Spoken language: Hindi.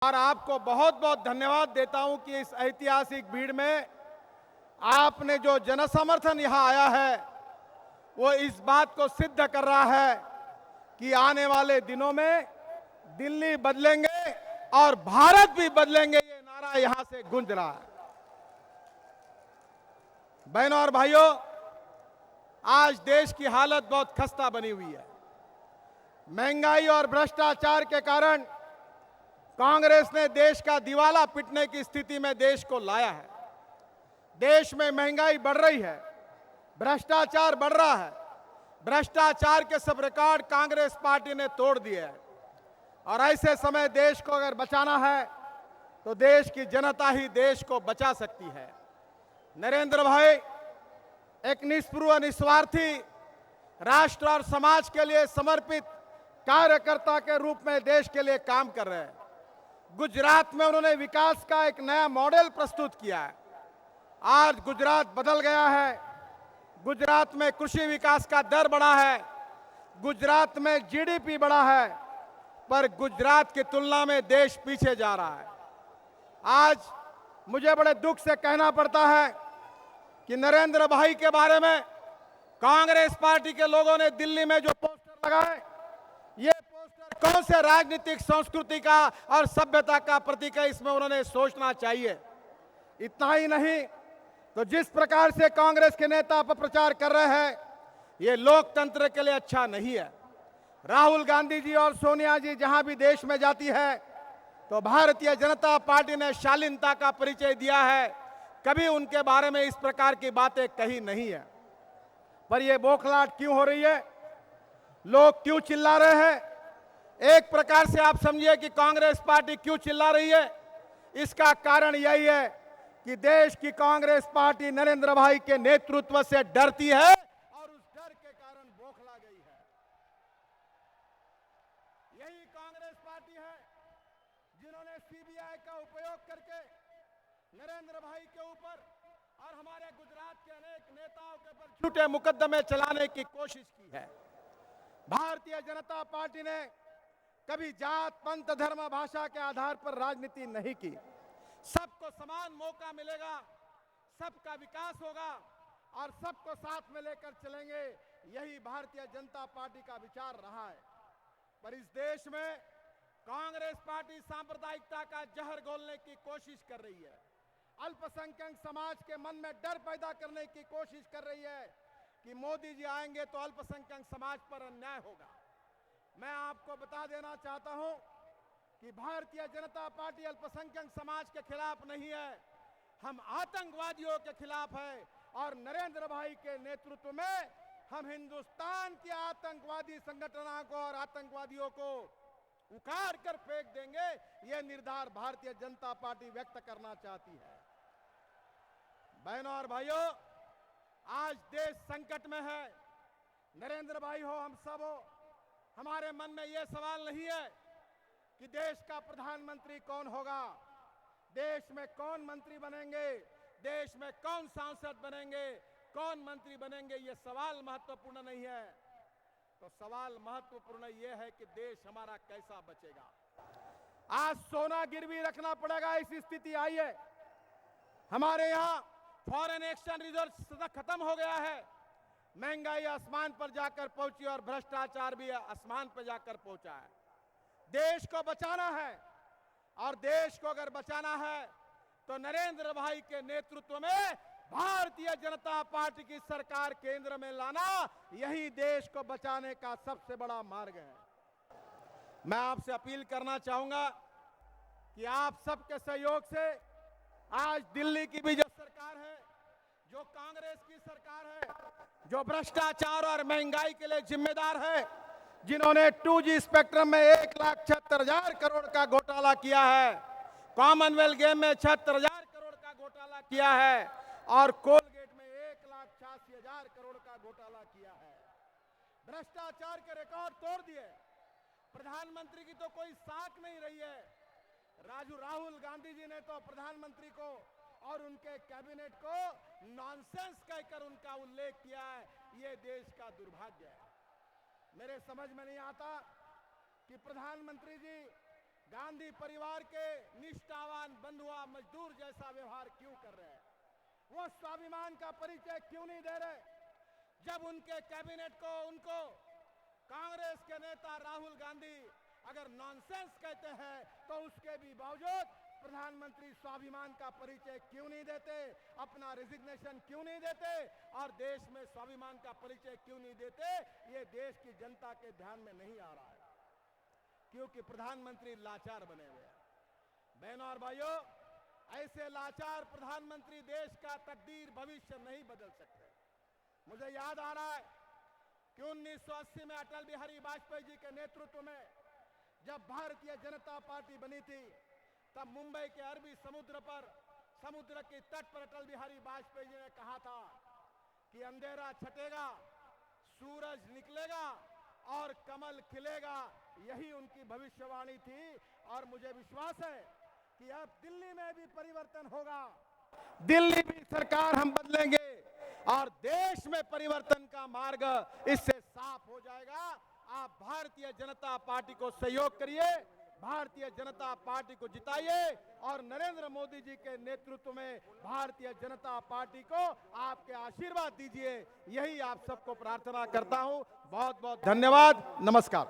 और आपको बहुत बहुत धन्यवाद देता हूं कि इस ऐतिहासिक भीड़ में आपने जो जनसमर्थन यहां आया है वो इस बात को सिद्ध कर रहा है कि आने वाले दिनों में दिल्ली बदलेंगे और भारत भी बदलेंगे, ये नारा यहां से गूंज रहा है। बहनों और भाइयों, आज देश की हालत बहुत खस्ता बनी हुई है। महंगाई और भ्रष्टाचार के कारण कांग्रेस ने देश का दिवाला पीटने की स्थिति में देश को लाया है। देश में महंगाई बढ़ रही है, भ्रष्टाचार बढ़ रहा है। भ्रष्टाचार के सब रिकॉर्ड कांग्रेस पार्टी ने तोड़ दिए हैं और ऐसे समय देश को अगर बचाना है तो देश की जनता ही देश को बचा सकती है। नरेंद्र भाई एक निष्पृह, निस्वार्थी, राष्ट्र और समाज के लिए समर्पित कार्यकर्ता के रूप में देश के लिए काम कर रहे हैं। गुजरात में उन्होंने विकास का एक नया मॉडल प्रस्तुत किया है। आज गुजरात बदल गया है। गुजरात में कृषि विकास का दर बढ़ा है, गुजरात में जीडीपी बढ़ा है, पर गुजरात की तुलना में देश पीछे जा रहा है। आज मुझे बड़े दुख से कहना पड़ता है कि नरेंद्र भाई के बारे में कांग्रेस पार्टी के लोगों ने दिल्ली में जो पोस्टर लगाए, ये पोस्टर कौन से राजनीतिक संस्कृति का और सभ्यता का प्रतीक है, इसमें उन्होंने सोचना चाहिए। इतना ही नहीं तो जिस प्रकार से कांग्रेस के नेता अपप्रचार कर रहे हैं, ये लोकतंत्र के लिए अच्छा नहीं है। राहुल गांधी जी और सोनिया जी जहां भी देश में जाती है तो भारतीय जनता पार्टी ने शालीनता का परिचय दिया है, कभी उनके बारे में इस प्रकार की बातें कही नहीं है। पर यह बौखलाहट क्यों हो रही है, लोग क्यों चिल्ला रहे हैं? एक प्रकार से आप समझिए कि कांग्रेस पार्टी क्यों चिल्ला रही है, इसका कारण यही है कि देश की कांग्रेस पार्टी नरेंद्र भाई के नेतृत्व से डरती है और उस डर के कारण बौखला गई है। यही कांग्रेस पार्टी है जिन्होंने सीबीआई का उपयोग करके नरेंद्र भाई के ऊपर और हमारे गुजरात के अनेक नेताओं के ऊपर झूठे मुकदमे चलाने की कोशिश की है। भारतीय जनता पार्टी ने कभी जात, पंथ, धर्म, भाषा के आधार पर राजनीति नहीं की। सबको समान मौका मिलेगा, सबका विकास होगा और सबको साथ में लेकर चलेंगे, यही भारतीय जनता पार्टी का विचार रहा है। पर इस देश में कांग्रेस पार्टी सांप्रदायिकता का जहर घोलने की कोशिश कर रही है। अल्पसंख्यक समाज के मन में डर पैदा करने की कोशिश कर रही है कि मोदी जी आएंगे तो अल्पसंख्यक समाज पर अन्याय होगा। मैं आपको बता देना चाहता हूं कि भारतीय जनता पार्टी अल्पसंख्यक समाज के खिलाफ नहीं है, हम आतंकवादियों के खिलाफ है। और नरेंद्र भाई के नेतृत्व में हम हिंदुस्तान के आतंकवादी संगठनों को और आतंकवादियों को उखाड़ कर फेंक देंगे, यह निर्धार भारतीय जनता पार्टी व्यक्त करना चाहती है। बहनों और भाइयों, आज देश संकट में है। नरेंद्र भाई हो, हम सब हो, हमारे मन में यह सवाल नहीं है कि देश का प्रधानमंत्री कौन होगा, देश में कौन मंत्री बनेंगे, देश में कौन सांसद बनेंगे, कौन मंत्री बनेंगे, ये सवाल महत्वपूर्ण नहीं है। तो सवाल महत्वपूर्ण यह है कि देश हमारा कैसा बचेगा। आज सोना गिरवी रखना पड़ेगा, ऐसी स्थिति आई है। हमारे यहाँ फॉरेन एक्सचेंज रिजर्व खत्म हो गया है, महंगाई आसमान पर जाकर पहुंची और भ्रष्टाचार भी आसमान पर जाकर पहुंचा है। देश को बचाना है और देश को अगर बचाना है तो नरेंद्र भाई के नेतृत्व में भारतीय जनता पार्टी की सरकार केंद्र में लाना, यही देश को बचाने का सबसे बड़ा मार्ग है। मैं आपसे अपील करना चाहूंगा कि आप सबके सहयोग से आज दिल्ली की भी जो सरकार है, जो कांग्रेस की सरकार है, जो भ्रष्टाचार और महंगाई के लिए जिम्मेदार है, जिन्होंने 2G स्पेक्ट्रम में 1,76,000 करोड़ का घोटाला किया है, कॉमनवेल्थ गेम में 76,000 करोड़ का घोटाला किया है और कोलगेट में 1,86,000 करोड़ का घोटाला किया है। भ्रष्टाचार के रिकॉर्ड तोड़ दिए। प्रधानमंत्री की तो कोई साख नहीं रही है। राहुल गांधी जी ने तो प्रधानमंत्री को और उनके कैबिनेट को नॉनसेंस कहकर उनका उल्लेख किया है। ये देश का दुर्भाग्य है। मेरे समझ में नहीं आता कि प्रधानमंत्री जी गांधी परिवार के निष्ठावान बंधुआ मजदूर जैसा व्यवहार क्यों कर रहे हैं? वो स्वाभिमान का परिचय क्यों नहीं दे रहे? जब उनके कैबिनेट को उनको कांग्रेस के नेता राहुल गांधी अगर नॉनसेंस कहते हैं तो उसके भी बावजूद प्रधानमंत्री स्वाभिमान का परिचय क्यों नहीं देते? अपना रिजिग्नेशन क्यों नहीं देते? और देश में स्वाभिमान का परिचय क्यों नहीं देते? ये देश की जनता के ध्यान में नहीं आ रहा है, क्योंकि प्रधानमंत्री लाचार बने हुए हैं। बहनों और भाइयों, ऐसे लाचार प्रधानमंत्री देश का तकदीर भविष्य नहीं बदल सकते। मुझे याद आ रहा है कि 1980 में अटल बिहारी वाजपेयी जी के नेतृत्व में जब भारतीय जनता पार्टी बनी थी, तब मुंबई के अरबी समुद्र पर, समुद्र के तट पर अटल बिहारी वाजपेयी जी ने कहा था कि अंधेरा छटेगा, सूरज निकलेगा और कमल खिलेगा। यही उनकी भविष्यवाणी थी और मुझे विश्वास है कि अब दिल्ली में भी परिवर्तन होगा, दिल्ली भी सरकार हम बदलेंगे और देश में परिवर्तन का मार्ग इससे साफ हो जाएगा। आप भारतीय जनता पार्टी को सहयोग करिए, भारतीय जनता पार्टी को जिताइए और नरेंद्र मोदी जी के नेतृत्व में भारतीय जनता पार्टी को आपके आशीर्वाद दीजिए। यही आप सबको प्रार्थना करता हूं। बहुत बहुत धन्यवाद। नमस्कार।